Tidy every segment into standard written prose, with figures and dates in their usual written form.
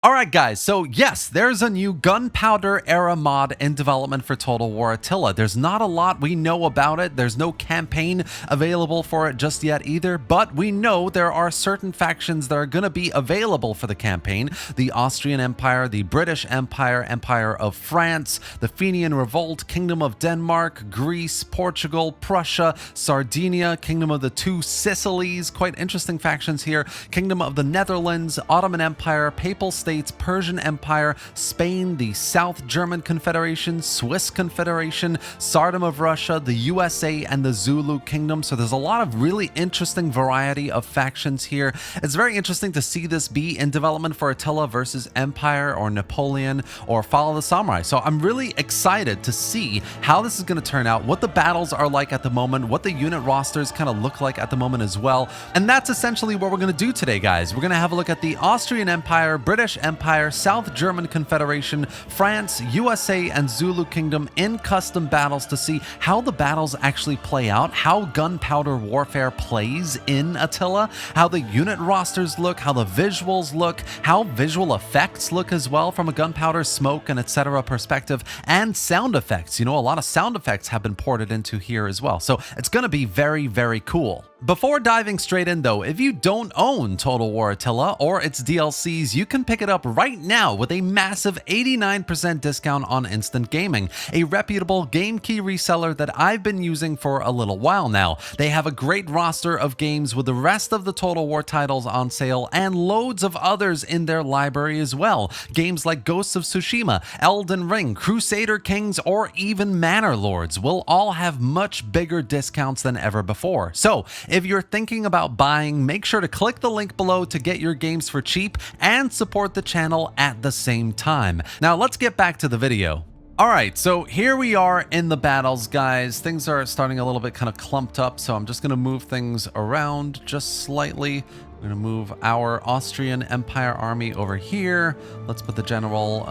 Alright guys, so yes, there's a new Gunpowder Era mod in development for Total War Attila. There's not a lot we know about it, there's no campaign available for it just yet either, but we know there are certain factions that are going to be available for the campaign. The Austrian Empire, the British Empire, Empire of France, the Fenian Revolt, Kingdom of Denmark, Greece, Portugal, Prussia, Sardinia, Kingdom of the Two Sicilies, quite interesting factions here, Kingdom of the Netherlands, Ottoman Empire, Papal States, Persian Empire, Spain, the South German Confederation, Swiss Confederation, Tsardom of Russia, the USA, and the Zulu Kingdom. So there's a lot of really interesting variety of factions here. It's very interesting to see this be in development for Attila versus Empire or Napoleon or Follow the Samurai. So I'm really excited to see how this is going to turn out, what the battles are like at the moment, what the unit rosters kind of look like at the moment as well. And that's essentially what we're going to do today, guys. We're going to have a look at the Austrian Empire, British Empire, South German Confederation, France, USA, and Zulu Kingdom in custom battles to see how the battles actually play out, how gunpowder warfare plays in Attila, how the unit rosters look, how the visuals look, how visual effects look as well from a gunpowder, smoke, and etc. perspective, and sound effects. You know, a lot of sound effects have been ported into here as well. So it's going to be very, very cool. Before diving straight in though, if you don't own Total War Attila or its DLCs, you can pick it up right now with a massive 89% discount on Instant Gaming, a reputable game key reseller that I've been using for a little while now. They have a great roster of games with the rest of the Total War titles on sale and loads of others in their library as well. Games like Ghosts of Tsushima, Elden Ring, Crusader Kings, or even Manor Lords will all have much bigger discounts than ever before. So if you're thinking about buying, make sure to click the link below to get your games for cheap and support the channel at the same time. Now let's get back to the video. Alright, so here we are in the battles, guys. Things are starting a little bit kind of clumped up, so I'm just going to move things around just slightly. We're going to move our Austrian Empire army over here. Let's put the general,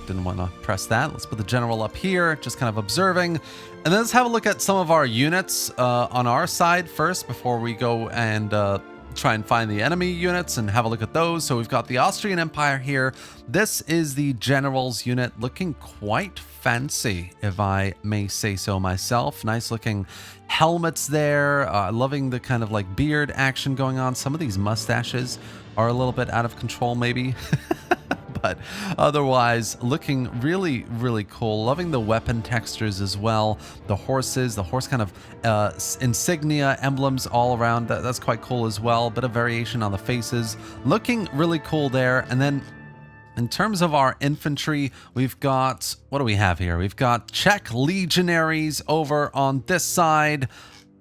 didn't want to press that. Let's put the general up here, just kind of observing. And then let's have a look at some of our units on our side first before we go and try and find the enemy units and have a look at those. So we've got the Austrian Empire here. This is the general's unit, looking quite fancy, if I may say so myself. Nice looking helmets there. Loving the kind of like beard action going on. Some of these mustaches are a little bit out of control maybe. But otherwise looking really, really cool. Loving the weapon textures as well. The horses, the horse kind of insignia, emblems all around. That's quite cool as well. Bit of variation on the faces. Looking really cool there. And then in terms of our infantry, we've got, what do we have here? We've got Czech legionaries over on this side.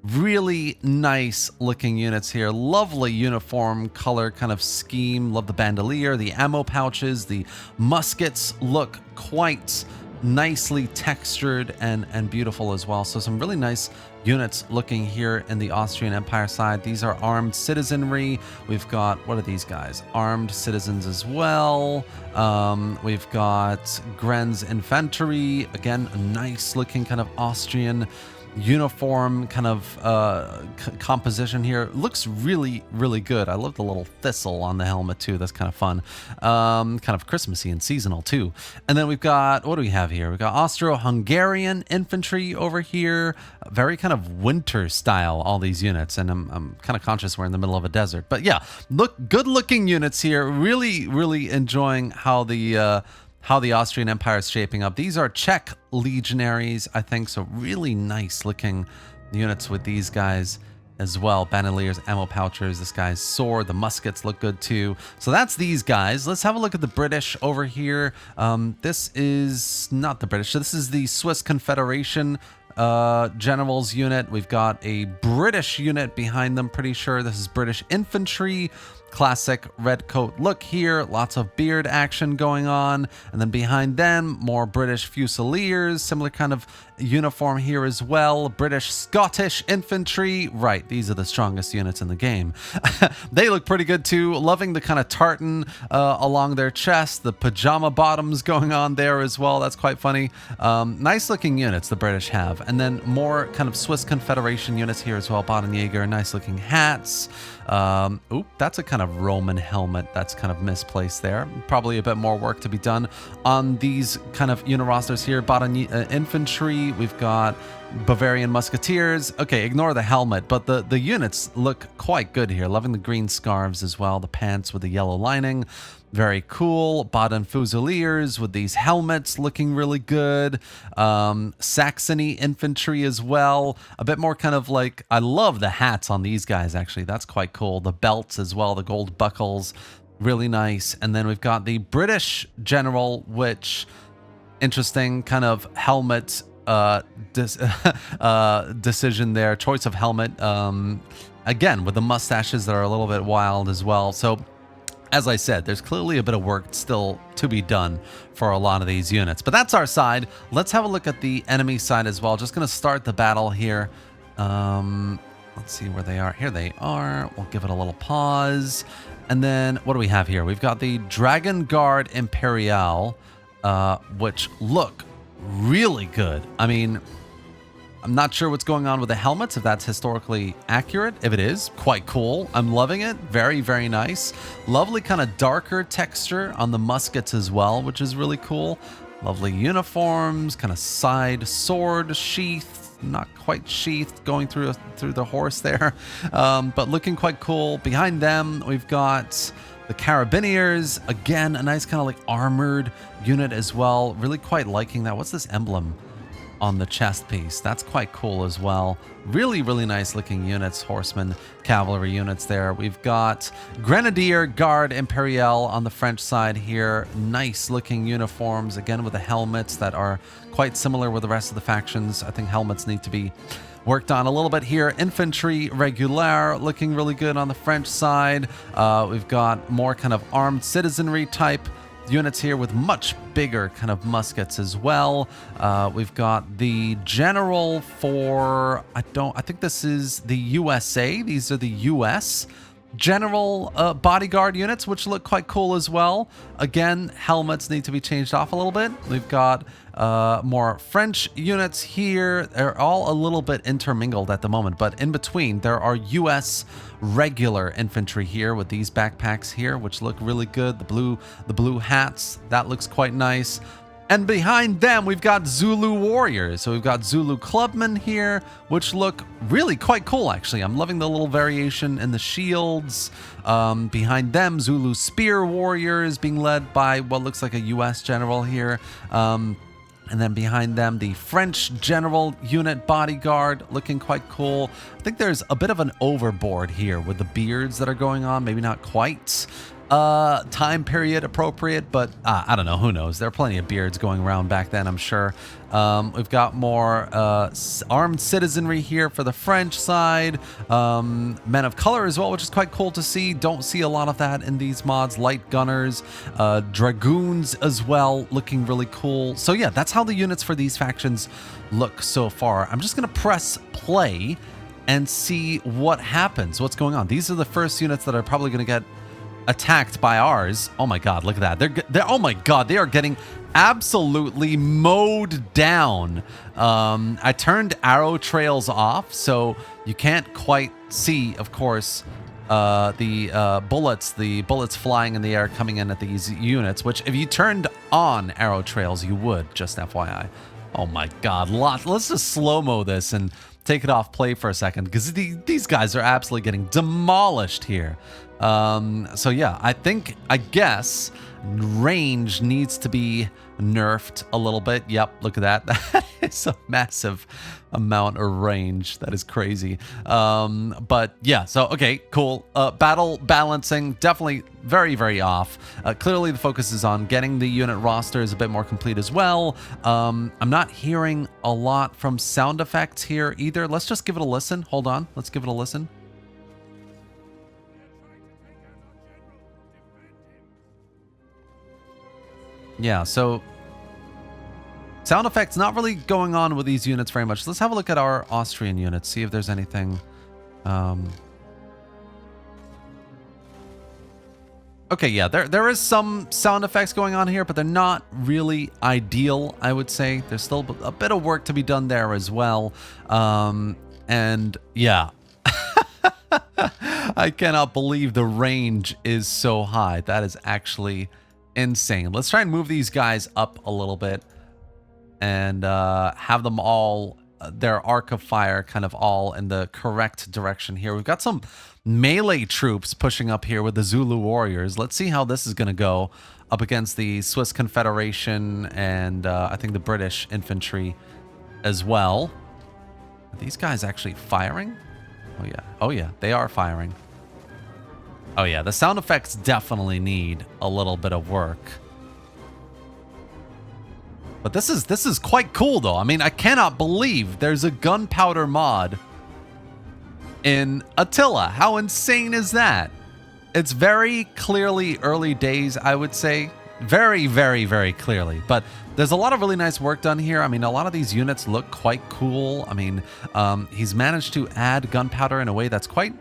Really nice looking units here. Lovely uniform color kind of scheme. Love the bandolier, the ammo pouches, the muskets look quite nicely textured and beautiful as well. So some really nice units looking here in the Austrian Empire side. These are armed citizenry. We've got, what are these guys? Armed citizens as well. We've got Grenz infantry. Again, a nice looking kind of Austrian uniform kind of composition here. Looks really, really good. I love the little thistle on the helmet too. That's kind of fun. Kind of Christmassy and seasonal too. And then we've got, what do we have here? We've got Austro-Hungarian infantry over here. Very kind of winter style, all these units. And I'm kind of conscious we're in the middle of a desert. But yeah, good looking units here. Really, really enjoying how the Austrian Empire is shaping up. These are Czech legionaries, I think, so really nice looking units with these guys as well. Bandoliers, ammo pouchers, this guy's sword, the muskets look good too. So that's these guys. Let's have a look at the British over here. This is not the British, this is the Swiss Confederation generals unit. We've got a British unit behind them, pretty sure. This is British infantry. Classic red coat look here, lots of beard action going on, and then behind them more British Fusiliers, similar kind of uniform here as well. British Scottish infantry, right, these are the strongest units in the game. They look pretty good too. Loving the kind of tartan along their chest, the pajama bottoms going on there as well. That's quite funny. Nice looking units the British have, and then more kind of Swiss Confederation units here as well. Bodenjäger, nice looking hats. Oop, that's a kind kind of Roman helmet that's kind of misplaced there. Probably a bit more work to be done on these kind of unit rosters here. Bottom infantry, we've got Bavarian musketeers. Okay, ignore the helmet, but the units look quite good here. Loving the green scarves as well, the pants with the yellow lining. Very cool. Baden Fusiliers with these helmets looking really good. Saxony infantry as well. A bit more kind of like, I love the hats on these guys actually. That's quite cool. The belts as well, the gold buckles. Really nice. And then we've got the British general, which interesting kind of helmet decision there. Choice of helmet. Again, with the mustaches that are a little bit wild as well. So as I said, there's clearly a bit of work still to be done for a lot of these units. But that's our side. Let's have a look at the enemy side as well. Just going to start the battle here. Let's see where they are. Here they are. We'll give it a little pause. And then what do we have here? We've got the Dragon Guard Imperial, which look really good. I mean, I'm not sure what's going on with the helmets, if that's historically accurate. If it is, quite cool. I'm loving it. Very, very nice. Lovely kind of darker texture on the muskets as well, which is really cool. Lovely uniforms, kind of side sword sheath, not quite sheathed, going through the horse there, but looking quite cool. Behind them, we've got the Carabiniers. Again, a nice kind of like armored unit as well. Really quite liking that. What's this emblem on the chest piece? That's quite cool as well. Really, really nice looking units, horsemen, cavalry units there. We've got Grenadier Guard Imperial on the French side here. Nice looking uniforms, again with the helmets that are quite similar with the rest of the factions. I think helmets need to be worked on a little bit here. Infantry Regular looking really good on the French side. We've got more kind of armed citizenry type units here with much bigger kind of muskets as well. We've got the general for, I think this is the USA. These are the US general bodyguard units, which look quite cool as well. Again, helmets need to be changed off a little bit. We've got more French units here. They're all a little bit intermingled at the moment, but in between there are US regular infantry here with these backpacks here, which look really good. The blue hats, that looks quite nice. And behind them, we've got Zulu warriors. So we've got Zulu clubmen here, which look really quite cool, actually. I'm loving the little variation in the shields. Behind them, Zulu spear warriors being led by what looks like a US general here. And then behind them, the French general unit bodyguard looking quite cool. I think there's a bit of an overboard here with the beards that are going on. Maybe not quite time period appropriate, but I don't know, who knows. There are plenty of beards going around back then, I'm sure. We've got more armed citizenry here for the French side. Men of color as well, which is quite cool to see. Don't see a lot of that in these mods. Light gunners, dragoons as well, looking really cool. So yeah, that's how the units for these factions look so far. I'm just gonna press play and see what happens, what's going on. These are the first units that are probably gonna get attacked by ours. Oh my god, look at that. They're oh my god, they are getting absolutely mowed down. I turned arrow trails off, so you can't quite see, of course, the bullets flying in the air coming in at these units, which if you turned on arrow trails, you would, just FYI. Oh my god, let's just slow-mo this and take it off play for a second, because these guys are absolutely getting demolished here. So yeah, I guess range needs to be nerfed a little bit. Yep, look at that. That is a massive amount of range. That is crazy. But yeah, so okay, cool. Battle balancing, definitely very, very off. Clearly the focus is on getting the unit rosters a bit more complete as well. I'm not hearing a lot from sound effects here either. Let's just give it a listen. Hold on, let's give it a listen. Yeah, so sound effects not really going on with these units very much. Let's have a look at our Austrian units, see if there's anything. Okay, yeah, there is some sound effects going on here, but they're not really ideal, I would say. There's still a bit of work to be done there as well. And yeah. I cannot believe the range is so high. That is actually insane. Let's try and move these guys up a little bit and have them all, their arc of fire kind of all in the correct direction here. We've got some melee troops pushing up here with the Zulu warriors. Let's see how this is going to go up against the Swiss Confederation and I think the British infantry as well. Are these guys actually firing? Oh yeah. Oh yeah, they are firing. Oh yeah, the sound effects definitely need a little bit of work. But this is quite cool though. I mean, I cannot believe there's a gunpowder mod in Attila. How insane is that? It's very clearly early days, I would say. Very, very, very clearly. But there's a lot of really nice work done here. I mean, a lot of these units look quite cool. I mean, he's managed to add gunpowder in a way that's quite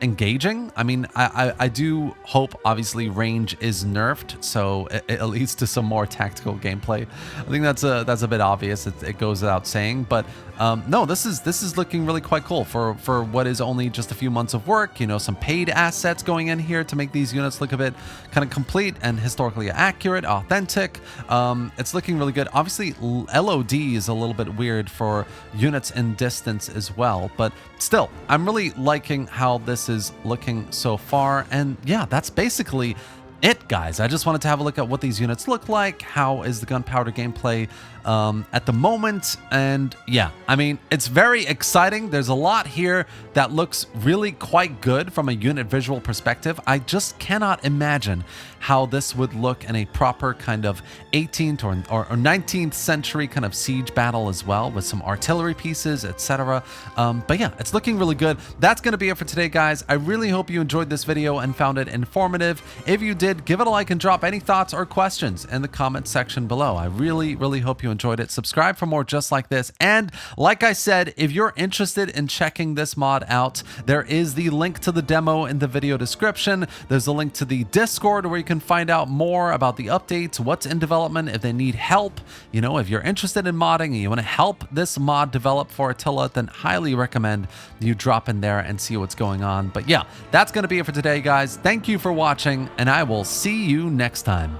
engaging. I mean, I do hope, obviously, range is nerfed, so it leads to some more tactical gameplay. I think that's a bit obvious. It goes without saying, but no, this is looking really quite cool for what is only just a few months of work. You know, some paid assets going in here to make these units look a bit kind of complete and historically accurate, authentic. It's looking really good. Obviously, LOD is a little bit weird for units in distance as well, but still, I'm really liking how this is looking so far. And yeah, that's basically it, guys. I just wanted to have a look at what these units look like. How is the gunpowder gameplay at the moment? And yeah, I mean, it's very exciting. There's a lot here that looks really quite good from a unit visual perspective. I just cannot imagine how this would look in a proper kind of 18th or 19th century kind of siege battle as well, with some artillery pieces, etc. But yeah, it's looking really good. That's going to be it for today, guys. I really hope you enjoyed this video and found it informative. If you did, give it a like and drop any thoughts or questions in the comment section below. I really, really hope you enjoyed it. Subscribe for more just like this. And like I said, if you're interested in checking this mod out, there is the link to the demo in the video description. There's a link to the Discord where you can find out more about the updates, what's in development, if they need help. You know, if you're interested in modding and you want to help this mod develop for Attila, then highly recommend you drop in there and see what's going on. But yeah, that's going to be it for today, guys. Thank you for watching, and I will see you next time.